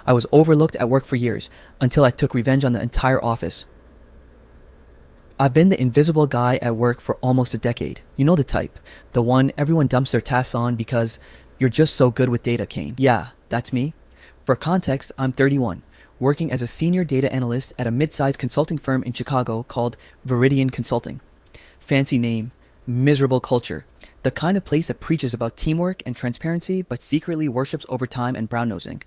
I was overlooked at work for years, until I took revenge on the entire office. I've been the invisible guy at work for almost a decade. You know the type. The one everyone dumps their tasks on because you're just so good with data, Kane. Yeah, that's me. For context, I'm 31, working as a senior data analyst at a mid-sized consulting firm in Chicago called Viridian Consulting. Fancy name, miserable culture. The kind of place that preaches about teamwork and transparency but secretly worships overtime and brown-nosing.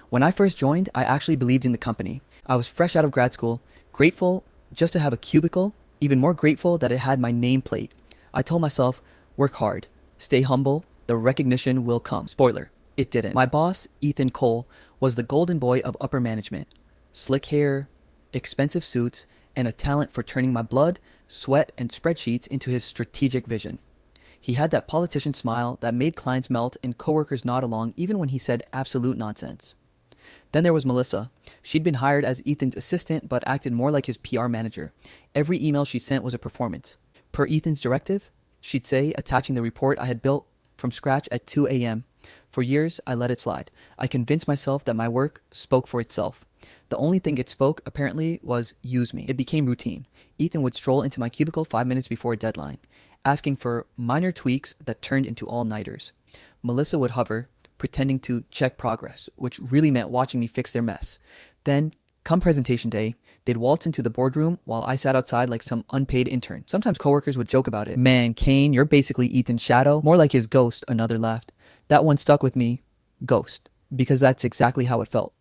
When I first joined, I actually believed in the company. I was fresh out of grad school, grateful just to have a cubicle, even more grateful that it had my nameplate. I told myself, work hard, stay humble, the recognition will come. Spoiler, it didn't. My boss, Ethan Cole, was the golden boy of upper management. Slick hair, expensive suits, and a talent for turning my blood, sweat, and spreadsheets into his strategic vision. He had that politician smile that made clients melt and coworkers nod along even when he said absolute nonsense. Then there was Melissa. She'd been hired as Ethan's assistant but acted more like his PR manager. Every email she sent was a performance. Per Ethan's directive, she'd say, attaching the report I had built from scratch at 2 a.m. For years, I let it slide. I convinced myself that my work spoke for itself. The only thing it spoke, apparently, was use me. It became routine. Ethan would stroll into my cubicle 5 minutes before a deadline, asking for minor tweaks that turned into all-nighters. Melissa would hover, pretending to check progress, which really meant watching me fix their mess. Then, come presentation day, they'd waltz into the boardroom while I sat outside like some unpaid intern. Sometimes coworkers would joke about it. Man, Kane, you're basically Ethan's shadow. More like his ghost, another laughed. That one stuck with me, ghost, because that's exactly how it felt.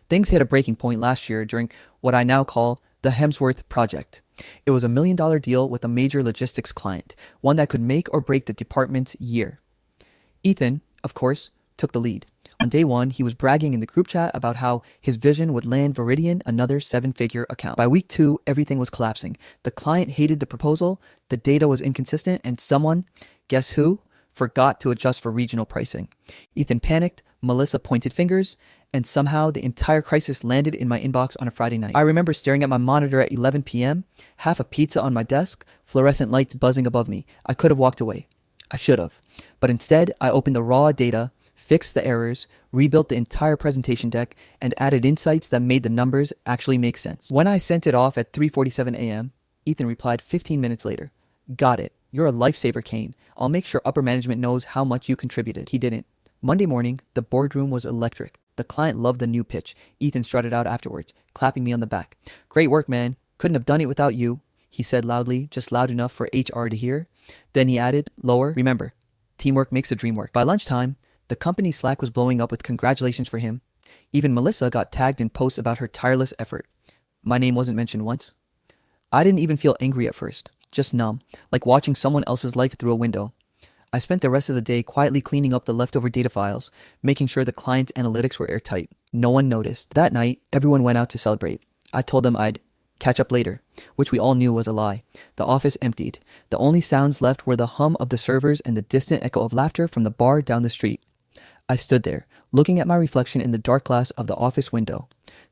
Things hit a breaking point last year during what I now call the Hemsworth Project. It was $1 million deal with a major logistics client, one that could make or break the department's year. Ethan, of course, took the lead. On day one, he was bragging in the group chat about how his vision would land Viridian another 7-figure account. By week 2, everything was collapsing. The client hated the proposal, the data was inconsistent, and someone, guess who, forgot to adjust for regional pricing. Ethan panicked, Melissa pointed fingers, and somehow the entire crisis landed in my inbox on a Friday night. I remember staring at my monitor at 11 p.m., half a pizza on my desk, fluorescent lights buzzing above me. I could have walked away. I should have. But instead, I opened the raw data, fixed the errors, rebuilt the entire presentation deck, and added insights that made the numbers actually make sense. When I sent it off at 3:47 a.m., Ethan replied 15 minutes later. Got it. You're a lifesaver, Kane. I'll make sure upper management knows how much you contributed. He didn't. Monday morning, the boardroom was electric. The client loved the new pitch. Ethan strutted out afterwards, clapping me on the back. Great work, man. Couldn't have done it without you, he said loudly, just loud enough for HR to hear. Then he added, lower, remember, teamwork makes the dream work. By lunchtime, the company Slack was blowing up with congratulations for him. Even Melissa got tagged in posts about her tireless effort. My name wasn't mentioned once. I didn't even feel angry at first, just numb, like watching someone else's life through a window. I spent the rest of the day quietly cleaning up the leftover data files, making sure the client's analytics were airtight. No one noticed. That night, everyone went out to celebrate. I told them I'd catch up later, which we all knew was a lie. The office emptied. The only sounds left were the hum of the servers and the distant echo of laughter from the bar down the street. I stood there, looking at my reflection in the dark glass of the office window.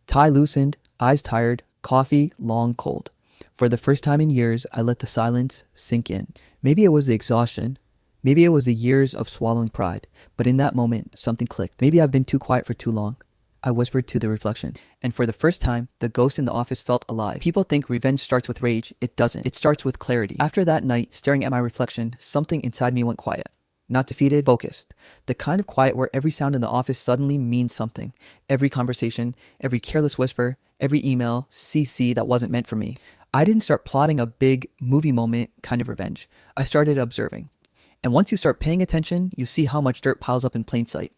Tie loosened, eyes tired, coffee long cold. For the first time in years, I let the silence sink in. Maybe it was the exhaustion. Maybe it was the years of swallowing pride. But in that moment, something clicked. Maybe I've been too quiet for too long. I whispered to the reflection. And for the first time, the ghost in the office felt alive. People think revenge starts with rage. It doesn't. It starts with clarity. After that night, staring at my reflection, something inside me went quiet. Not defeated, focused. The kind of quiet where every sound in the office suddenly means something. Every conversation, every careless whisper, every email, CC that wasn't meant for me. I didn't start plotting a big movie moment kind of revenge. I started observing. And once you start paying attention, you see how much dirt piles up in plain sight.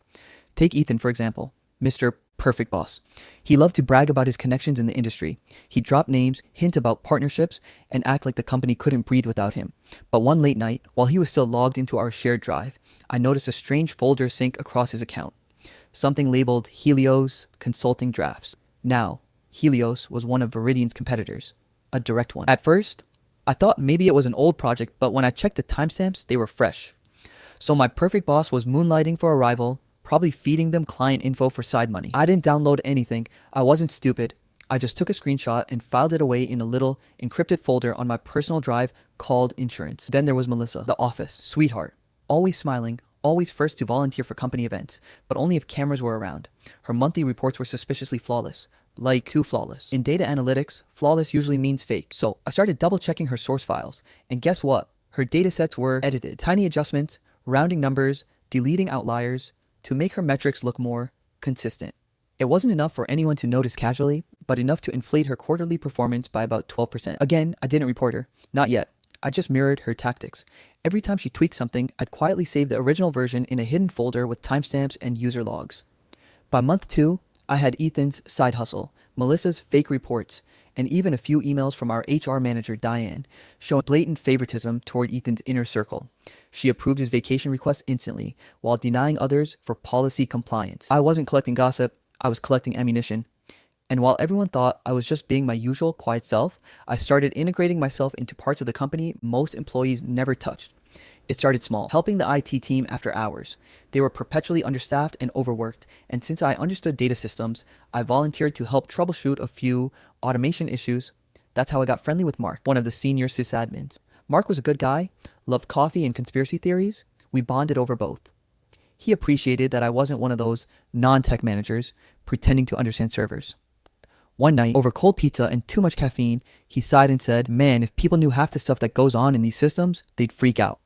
Take Ethan, for example, Mr. Perfect Boss. He loved to brag about his connections in the industry. He'd drop names, hint about partnerships, and act like the company couldn't breathe without him. But one late night, while he was still logged into our shared drive, I noticed a strange folder sync across his account. Something labeled Helios Consulting Drafts. Now, Helios was one of Viridian's competitors. A direct one. At first, I thought maybe it was an old project, but when I checked the timestamps, they were fresh. So my perfect boss was moonlighting for a rival, probably feeding them client info for side money. I didn't download anything. I wasn't stupid. I just took a screenshot and filed it away in a little encrypted folder on my personal drive called Insurance. Then there was Melissa, the office, sweetheart, always smiling, always first to volunteer for company events, but only if cameras were around. Her monthly reports were suspiciously flawless. Like, too flawless. In data analytics, flawless usually means fake. So I started double checking her source files. And guess what? Her datasets were edited. Tiny adjustments, rounding numbers, deleting outliers to make her metrics look more consistent. It wasn't enough for anyone to notice casually, but enough to inflate her quarterly performance by about 12%. Again, I didn't report her. Not yet. I just mirrored her tactics. Every time she tweaked something, I'd quietly save the original version in a hidden folder with timestamps and user logs. By month 2, I had Ethan's side hustle, Melissa's fake reports, and even a few emails from our HR manager, Diane, showing blatant favoritism toward Ethan's inner circle. She approved his vacation requests instantly, while denying others for policy compliance. I wasn't collecting gossip, I was collecting ammunition. And while everyone thought I was just being my usual quiet self, I started integrating myself into parts of the company most employees never touched. It started small, helping the IT team after hours. They were perpetually understaffed and overworked, and since I understood data systems, I volunteered to help troubleshoot a few automation issues. That's how I got friendly with Mark, one of the senior sysadmins. Mark was a good guy, loved coffee and conspiracy theories. We bonded over both. He appreciated that I wasn't one of those non-tech managers pretending to understand servers. One night, over cold pizza and too much caffeine, he sighed and said, "Man, if people knew half the stuff that goes on in these systems, they'd freak out."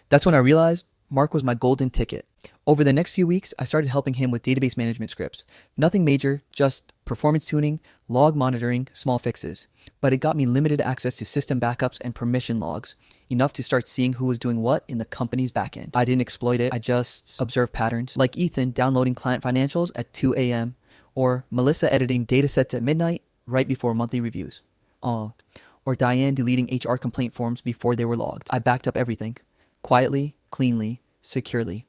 That's when I realized Mark was my golden ticket. Over the next few weeks, I started helping him with database management scripts. Nothing major, just performance tuning, log monitoring, small fixes. But it got me limited access to system backups and permission logs, enough to start seeing who was doing what in the company's backend. I didn't exploit it, I just observed patterns, like Ethan downloading client financials at 2 a.m., or Melissa editing datasets at midnight right before monthly reviews. Or Diane deleting HR complaint forms before they were logged. I backed up everything. Quietly, cleanly, securely.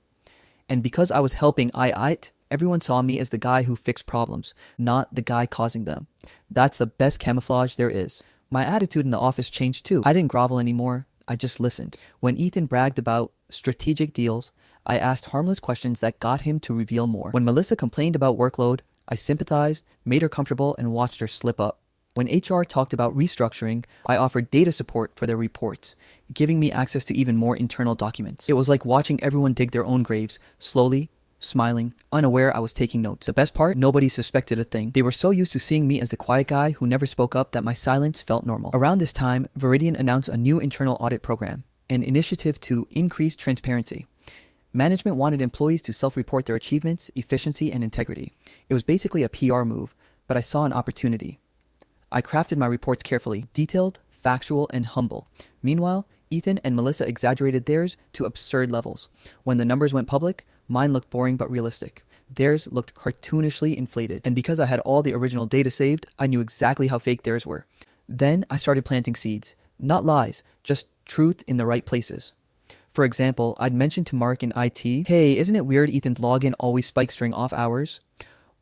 And because I was helping AITA, everyone saw me as the guy who fixed problems, not the guy causing them. That's the best camouflage there is. My attitude in the office changed too. I didn't grovel anymore, I just listened. When Ethan bragged about strategic deals, I asked harmless questions that got him to reveal more. When Melissa complained about workload, I sympathized, made her comfortable, and watched her slip up. When HR talked about restructuring, I offered data support for their reports, giving me access to even more internal documents. It was like watching everyone dig their own graves, slowly, smiling, unaware I was taking notes. The best part, nobody suspected a thing. They were so used to seeing me as the quiet guy who never spoke up that my silence felt normal. Around this time, Veridian announced a new internal audit program, an initiative to increase transparency. Management wanted employees to self-report their achievements, efficiency, and integrity. It was basically a PR move, but I saw an opportunity. I crafted my reports carefully, detailed, factual, and humble. Meanwhile, Ethan and Melissa exaggerated theirs to absurd levels. When the numbers went public, mine looked boring but realistic. Theirs looked cartoonishly inflated. And because I had all the original data saved, I knew exactly how fake theirs were. Then I started planting seeds. Not lies, just truth in the right places. For example, I'd mention to Mark in IT, "Hey, isn't it weird Ethan's login always spikes during off hours?"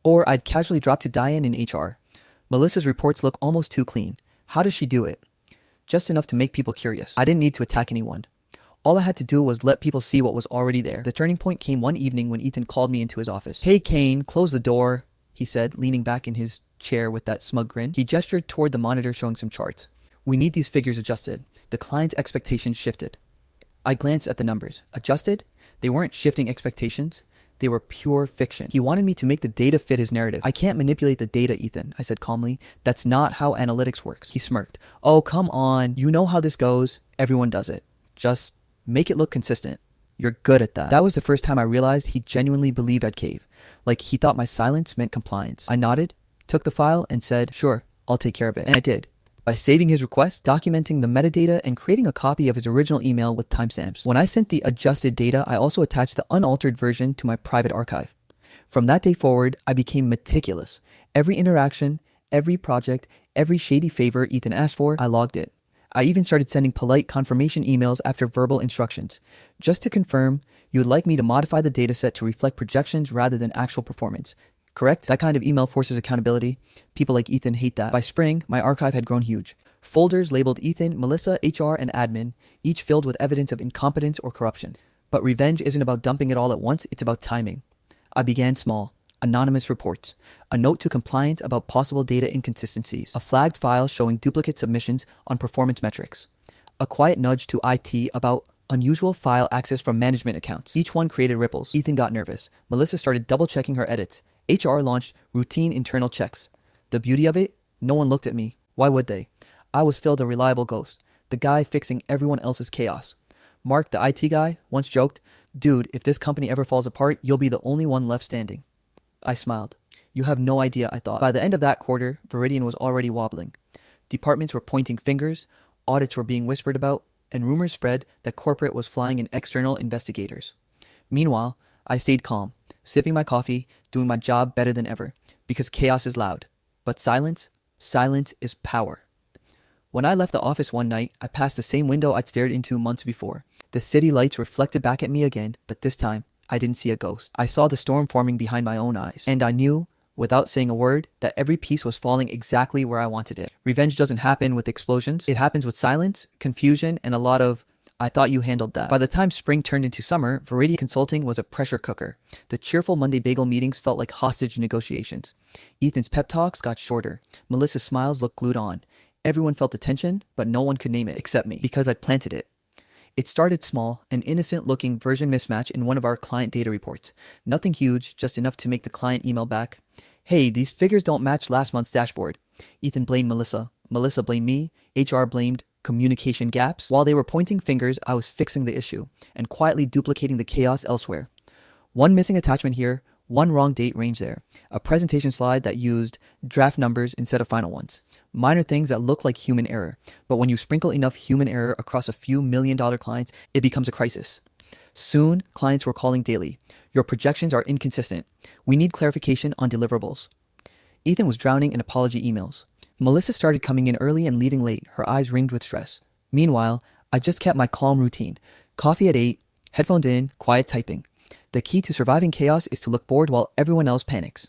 Or I'd casually drop to Diane in HR. "Melissa's reports look almost too clean. How does she do it?" Just enough to make people curious. I didn't need to attack anyone. All I had to do was let people see what was already there. The turning point came one evening when Ethan called me into his office. "Hey Kane, close the door," he said, leaning back in his chair with that smug grin. He gestured toward the monitor showing some charts. "We need these figures adjusted." The client's expectations shifted. I glanced at the numbers. Adjusted? They weren't shifting expectations. They were pure fiction. He wanted me to make the data fit his narrative. "I can't manipulate the data, Ethan," I said calmly. "That's not how analytics works." He smirked. "Oh, come on. You know how this goes. Everyone does it. Just make it look consistent. You're good at that." That was the first time I realized he genuinely believed I'd cave. Like he thought my silence meant compliance. I nodded, took the file, and said, "Sure, I'll take care of it." And I did. By saving his request, documenting the metadata, and creating a copy of his original email with timestamps. When I sent the adjusted data, I also attached the unaltered version to my private archive. From that day forward, I became meticulous. Every interaction, every project, every shady favor Ethan asked for, I logged it. I even started sending polite confirmation emails after verbal instructions. "Just to confirm, you would like me to modify the dataset to reflect projections rather than actual performance. Correct?" That kind of email forces accountability. People like Ethan hate that. By spring, my archive had grown huge. Folders labeled Ethan, Melissa, HR, and admin, each filled with evidence of incompetence or corruption. But revenge isn't about dumping it all at once, it's about timing. I began small. Anonymous reports. A note to compliance about possible data inconsistencies. A flagged file showing duplicate submissions on performance metrics. A quiet nudge to IT about Unusual file access from management accounts. Each one created ripples. Ethan got nervous. Melissa started double-checking her edits. HR launched routine internal checks. The beauty of it? No one looked at me. Why would they? I was still the reliable ghost, the guy fixing everyone else's chaos. Mark, the IT guy, once joked, "Dude, if this company ever falls apart, you'll be the only one left standing." I smiled. You have no idea, I thought. By the end of that quarter, Veridian was already wobbling. Departments were pointing fingers, audits were being whispered about, and rumors spread that corporate was flying in external investigators. Meanwhile, I stayed calm, sipping my coffee, doing my job better than ever, because chaos is loud. But silence is power. When I left the office one night, I passed the same window I'd stared into months before. The city lights reflected back at me again, but this time, I didn't see a ghost. I saw the storm forming behind my own eyes, and I knew, without saying a word, that every piece was falling exactly where I wanted it. Revenge doesn't happen with explosions. It happens with silence, confusion, and a lot of, "I thought you handled that." By the time spring turned into summer, Veridian Consulting was a pressure cooker. The cheerful Monday bagel meetings felt like hostage negotiations. Ethan's pep talks got shorter. Melissa's smiles looked glued on. Everyone felt the tension, but no one could name it except me, because I'd planted it. It started small, an innocent-looking version mismatch in one of our client data reports. Nothing huge, just enough to make the client email back, "Hey, these figures don't match last month's dashboard." Ethan blamed Melissa. Melissa blamed me. HR blamed communication gaps. While they were pointing fingers, I was fixing the issue and quietly duplicating the chaos elsewhere. One missing attachment here, one wrong date range there, a presentation slide that used draft numbers instead of final ones. Minor things that look like human error, but when you sprinkle enough human error across a few million-dollar clients, it becomes a crisis. Soon, clients were calling daily. "Your projections are inconsistent. We need clarification on deliverables." Ethan was drowning in apology emails. Melissa started coming in early and leaving late, her eyes ringed with stress. Meanwhile, I just kept my calm routine. Coffee at 8, headphones in, quiet typing. The key to surviving chaos is to look bored while everyone else panics.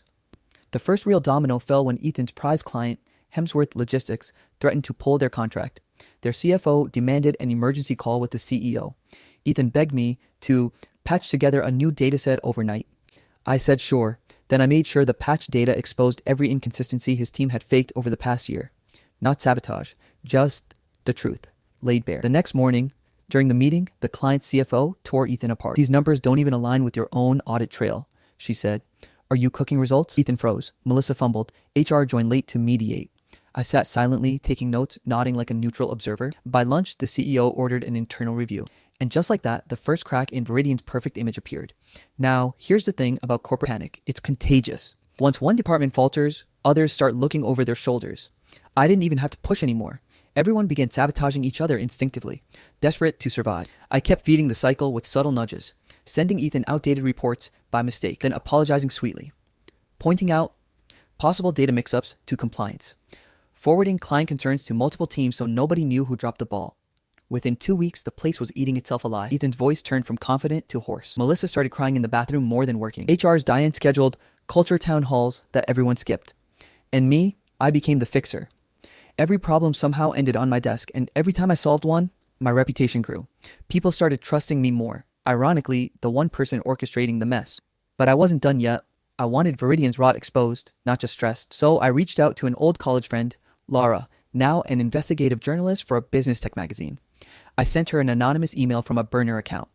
The first real domino fell when Ethan's prize client, Hemsworth Logistics, threatened to pull their contract. Their CFO demanded an emergency call with the CEO. Ethan begged me to patch together a new dataset overnight. I said sure. Then I made sure the patch data exposed every inconsistency his team had faked over the past year. Not sabotage, just the truth, laid bare. The next morning, during the meeting, the client's CFO tore Ethan apart. "These numbers don't even align with your own audit trail," she said. "Are you cooking results?" Ethan froze. Melissa fumbled. HR joined late to mediate. I sat silently, taking notes, nodding like a neutral observer. By lunch, the CEO ordered an internal review. And just like that, the first crack in Veridian's perfect image appeared. Now, here's the thing about corporate panic. It's contagious. Once one department falters, others start looking over their shoulders. I didn't even have to push anymore. Everyone began sabotaging each other instinctively, desperate to survive. I kept feeding the cycle with subtle nudges, sending Ethan outdated reports by mistake, then apologizing sweetly, pointing out possible data mix-ups to compliance, forwarding client concerns to multiple teams so nobody knew who dropped the ball. Within 2 weeks, the place was eating itself alive. Ethan's voice turned from confident to hoarse. Melissa started crying in the bathroom more than working. HR's Diane scheduled culture town halls that everyone skipped. And me, I became the fixer. Every problem somehow ended on my desk, and every time I solved one, my reputation grew. People started trusting me more. Ironically, the one person orchestrating the mess. But I wasn't done yet. I wanted Veridian's rot exposed, not just stressed. So I reached out to an old college friend, Laura, now an investigative journalist for a business tech magazine. I sent her an anonymous email from a burner account.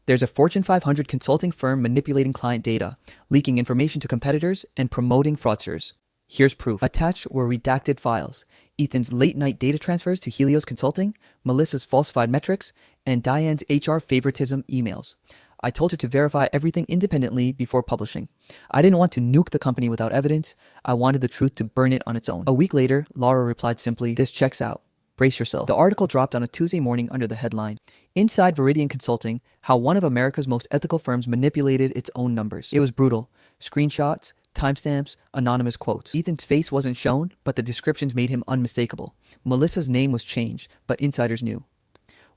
"There's a Fortune 500 consulting firm manipulating client data, leaking information to competitors, and promoting fraudsters. Here's proof." Attached were redacted files, Ethan's late-night data transfers to Helios Consulting, Melissa's falsified metrics, and Diane's HR favoritism emails. I told her to verify everything independently before publishing. I didn't want to nuke the company without evidence. I wanted the truth to burn it on its own. A week later, Laura replied simply, "This checks out. Brace yourself." The article dropped on a Tuesday morning under the headline, "Inside Veridian Consulting, How One of America's Most Ethical Firms Manipulated Its Own Numbers." It was brutal. Screenshots, timestamps, anonymous quotes. Ethan's face wasn't shown, but the descriptions made him unmistakable. Melissa's name was changed, but insiders knew.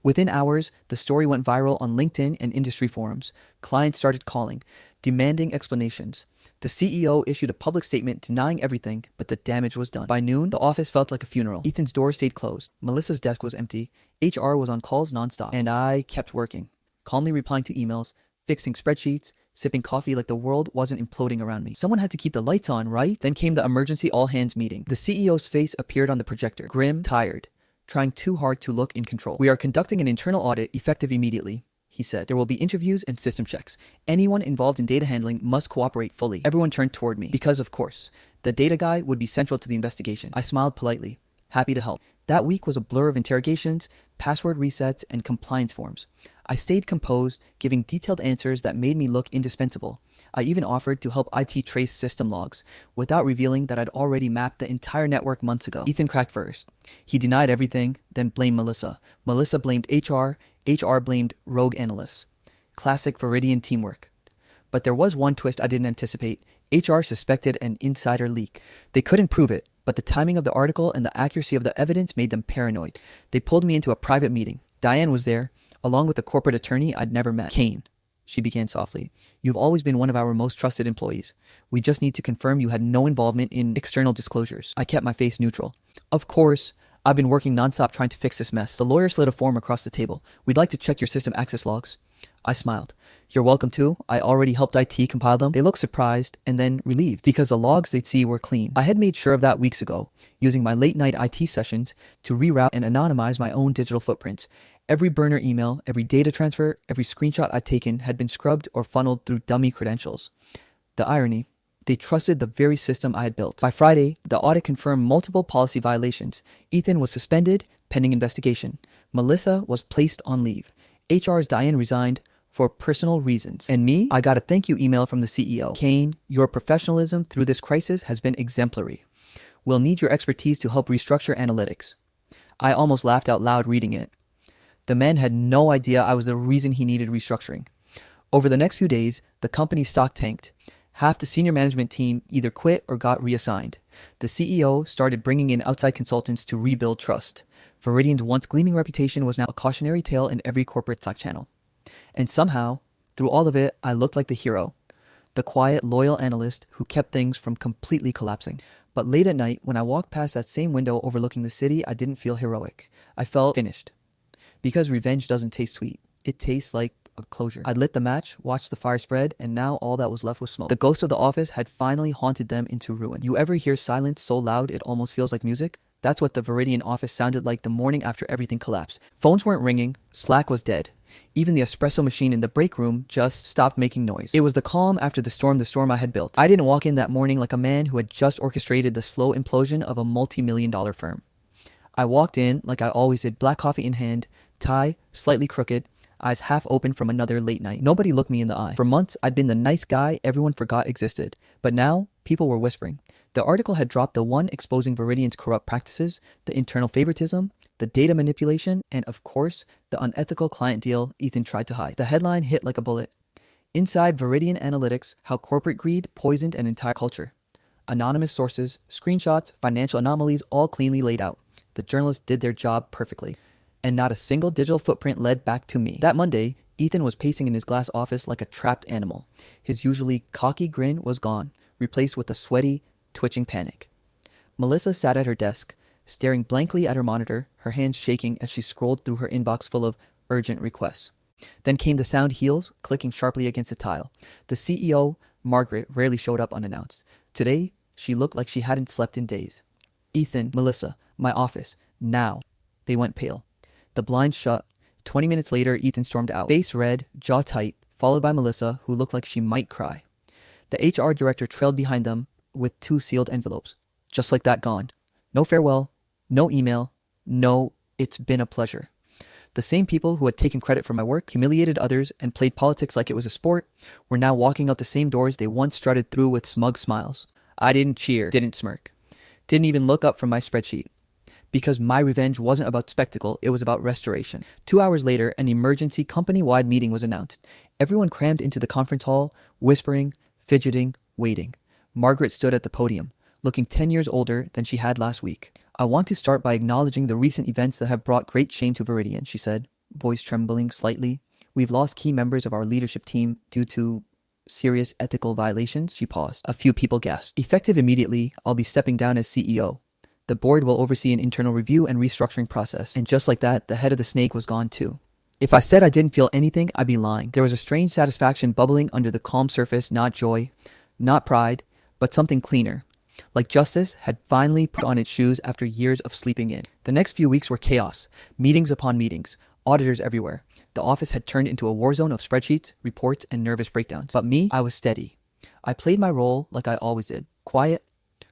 Within hours, the story went viral on LinkedIn and industry forums. Clients started calling, demanding explanations. The CEO issued a public statement denying everything, but the damage was done. By noon, the office felt like a funeral. Ethan's door stayed closed. Melissa's desk was empty. HR was on calls nonstop. And I kept working, calmly replying to emails, fixing spreadsheets, sipping coffee like the world wasn't imploding around me. Someone had to keep the lights on, right? Then came the emergency all-hands meeting. The CEO's face appeared on the projector, grim, tired, trying too hard to look in control. "We are conducting an internal audit effective immediately," he said. "There will be interviews and system checks. Anyone involved in data handling must cooperate fully." Everyone turned toward me because, of course, the data guy would be central to the investigation. I smiled politely, happy to help. That week was a blur of interrogations, password resets, and compliance forms. I stayed composed, giving detailed answers that made me look indispensable. I even offered to help IT trace system logs, without revealing that I'd already mapped the entire network months ago. Ethan cracked first. He denied everything, then blamed Melissa. Melissa blamed HR. HR blamed rogue analysts. Classic Viridian teamwork. But there was one twist I didn't anticipate. HR suspected an insider leak. They couldn't prove it, but the timing of the article and the accuracy of the evidence made them paranoid. They pulled me into a private meeting. Diane was there, along with a corporate attorney I'd never met. "Kane," she began softly, "you've always been one of our most trusted employees. We just need to confirm you had no involvement in external disclosures." I kept my face neutral. "Of course, I've been working nonstop trying to fix this mess." The lawyer slid a form across the table. "We'd like to check your system access logs." I smiled. "You're welcome to. I already helped IT compile them." They looked surprised and then relieved because the logs they'd see were clean. I had made sure of that weeks ago, using my late night IT sessions to reroute and anonymize my own digital footprints. Every burner email, every data transfer, every screenshot I'd taken had been scrubbed or funneled through dummy credentials. The irony, they trusted the very system I had built. By Friday, the audit confirmed multiple policy violations. Ethan was suspended, pending investigation. Melissa was placed on leave. HR's Diane resigned for personal reasons. And me, I got a thank you email from the CEO. "Kane, your professionalism through this crisis has been exemplary. We'll need your expertise to help restructure analytics." I almost laughed out loud reading it. The man had no idea I was the reason he needed restructuring. Over the next few days, the company's stock tanked. Half the senior management team either quit or got reassigned. The CEO started bringing in outside consultants to rebuild trust. Viridian's once gleaming reputation was now a cautionary tale in every corporate Slack channel. And somehow, through all of it, I looked like the hero, the quiet, loyal analyst who kept things from completely collapsing. But late at night, when I walked past that same window overlooking the city, I didn't feel heroic. I felt finished. Because revenge doesn't taste sweet. It tastes like a closure. I'd lit the match, watched the fire spread, and now all that was left was smoke. The ghost of the office had finally haunted them into ruin. You ever hear silence so loud it almost feels like music? That's what the Viridian office sounded like the morning after everything collapsed. Phones weren't ringing, Slack was dead. Even the espresso machine in the break room just stopped making noise. It was the calm after the storm I had built. I didn't walk in that morning like a man who had just orchestrated the slow implosion of a multi-million-dollar firm. I walked in like I always did, black coffee in hand, tie slightly crooked, eyes half open from another late night. Nobody looked me in the eye. For months, I'd been the nice guy everyone forgot existed. But now, people were whispering. The article had dropped the one exposing Viridian's corrupt practices, the internal favoritism, the data manipulation, and of course, the unethical client deal Ethan tried to hide. The headline hit like a bullet. Inside Viridian Analytics, how corporate greed poisoned an entire culture. Anonymous sources, screenshots, financial anomalies, all cleanly laid out. The journalists did their job perfectly. And not a single digital footprint led back to me. That Monday, Ethan was pacing in his glass office like a trapped animal. His usually cocky grin was gone, replaced with a sweaty, twitching panic. Melissa sat at her desk, staring blankly at her monitor, her hands shaking as she scrolled through her inbox full of urgent requests. Then came the sound heels clicking sharply against a tile. The CEO, Margaret, rarely showed up unannounced. Today, she looked like she hadn't slept in days. "Ethan, Melissa, my office, now." They went pale. The blinds shut. 20 minutes later, Ethan stormed out, face red, jaw tight, followed by Melissa, who looked like she might cry. The HR director trailed behind them with 2 sealed envelopes. Just like that, gone. No farewell, no email, no "it's been a pleasure." The same people who had taken credit for my work, humiliated others, and played politics like it was a sport, were now walking out the same doors they once strutted through with smug smiles. I didn't cheer, didn't smirk, didn't even look up from my spreadsheet. Because my revenge wasn't about spectacle, it was about restoration. 2 hours later, an emergency company-wide meeting was announced. Everyone crammed into the conference hall, whispering, fidgeting, waiting. Margaret stood at the podium, looking 10 years older than she had last week. "I want to start by acknowledging the recent events that have brought great shame to Viridian," she said, voice trembling slightly. "We've lost key members of our leadership team due to serious ethical violations." She paused. A few people gasped. "Effective immediately, I'll be stepping down as CEO. The board will oversee an internal review and restructuring process." And just like that, the head of the snake was gone too. If I said I didn't feel anything, I'd be lying. There was a strange satisfaction bubbling under the calm surface, not joy, not pride, but something cleaner. Like justice had finally put on its shoes after years of sleeping in. The next few weeks were chaos, meetings upon meetings, auditors everywhere. The office had turned into a war zone of spreadsheets, reports, and nervous breakdowns. But me, I was steady. I played my role like I always did. Quiet,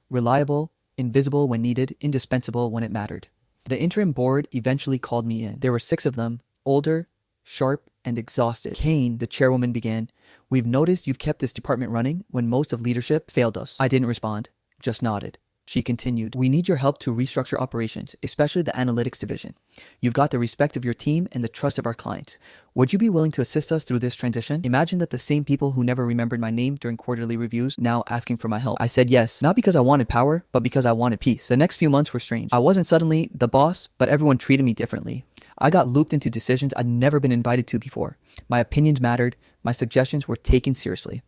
reliable, invisible when needed, indispensable when it mattered. The interim board eventually called me in. There were 6 of them, older, sharp, and exhausted. Kane, the chairwoman, began, "We've noticed you've kept this department running when most of leadership failed us." I didn't respond, just nodded. She continued, "We need your help to restructure operations, especially the analytics division. You've got the respect of your team and the trust of our clients. Would you be willing to assist us through this transition?" Imagine that the same people who never remembered my name during quarterly reviews now asking for my help. I said yes, not because I wanted power, but because I wanted peace. The next few months were strange. I wasn't suddenly the boss, but everyone treated me differently. I got looped into decisions I'd never been invited to before. My opinions mattered. My suggestions were taken seriously.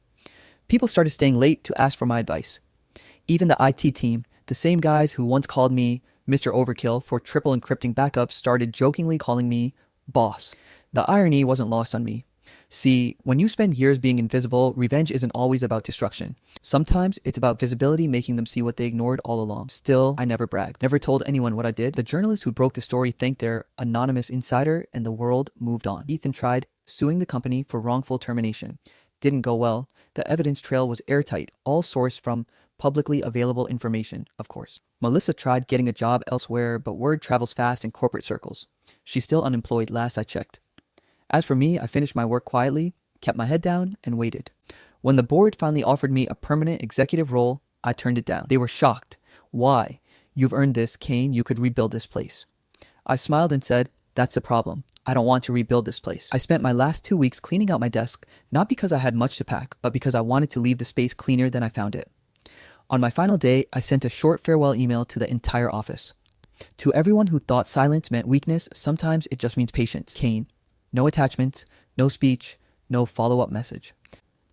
People started staying late to ask for my advice. Even the IT team, the same guys who once called me Mr. Overkill for triple encrypting backups, started jokingly calling me boss. The irony wasn't lost on me. See, when you spend years being invisible, revenge isn't always about destruction. Sometimes it's about visibility, making them see what they ignored all along. Still, I never bragged, never told anyone what I did. The journalist who broke the story thanked their anonymous insider, and the world moved on. Ethan tried suing the company for wrongful termination. Didn't go well. The evidence trail was airtight, all sourced from publicly available information, of course. Melissa tried getting a job elsewhere, but word travels fast in corporate circles. She's still unemployed, last I checked. As for me, I finished my work quietly, kept my head down, and waited. When the board finally offered me a permanent executive role, I turned it down. They were shocked. "Why? You've earned this, Kane. You could rebuild this place." I smiled and said, "That's the problem. I don't want to rebuild this place." I spent my last 2 weeks cleaning out my desk, not because I had much to pack, but because I wanted to leave the space cleaner than I found it. On my final day, I sent a short farewell email to the entire office. To everyone who thought silence meant weakness, sometimes it just means patience. Kane. No attachments, no speech, no follow-up message.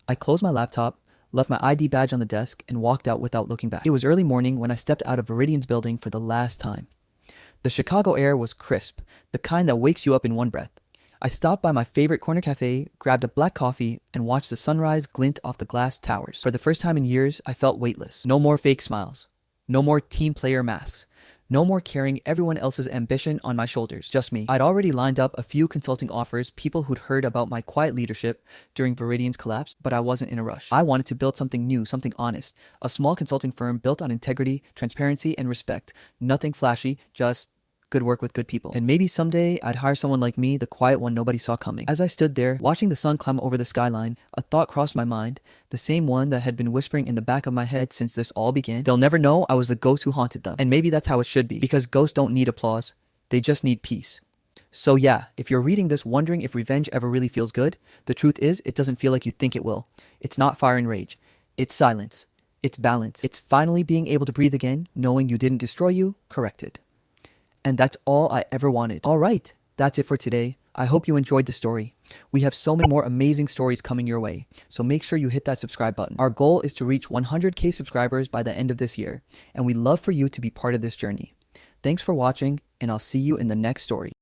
I closed my laptop, left my ID badge on the desk, and walked out without looking back. It was early morning when I stepped out of Viridian's building for the last time. The Chicago air was crisp, the kind that wakes you up in one breath. I stopped by my favorite corner cafe, grabbed a black coffee, and watched the sunrise glint off the glass towers. For the first time in years, I felt weightless. No more fake smiles. No more team player masks. No more carrying everyone else's ambition on my shoulders. Just me. I'd already lined up a few consulting offers, people who'd heard about my quiet leadership during Viridian's collapse, but I wasn't in a rush. I wanted to build something new, something honest. A small consulting firm built on integrity, transparency, and respect. Nothing flashy, just good work with good people. And maybe someday I'd hire someone like me, the quiet one nobody saw coming. As I stood there, watching the sun climb over the skyline, a thought crossed my mind, the same one that had been whispering in the back of my head since this all began. They'll never know I was the ghost who haunted them. And maybe that's how it should be, because ghosts don't need applause. They just need peace. So yeah, if you're reading this wondering if revenge ever really feels good, the truth is it doesn't feel like you think it will. It's not fire and rage. It's silence. It's balance. It's finally being able to breathe again, knowing you didn't destroy you, corrected. And that's all I ever wanted. All right, that's it for today. I hope you enjoyed the story. We have so many more amazing stories coming your way, so make sure you hit that subscribe button. Our goal is to reach 100K subscribers by the end of this year, and we'd love for you to be part of this journey. Thanks for watching, and I'll see you in the next story.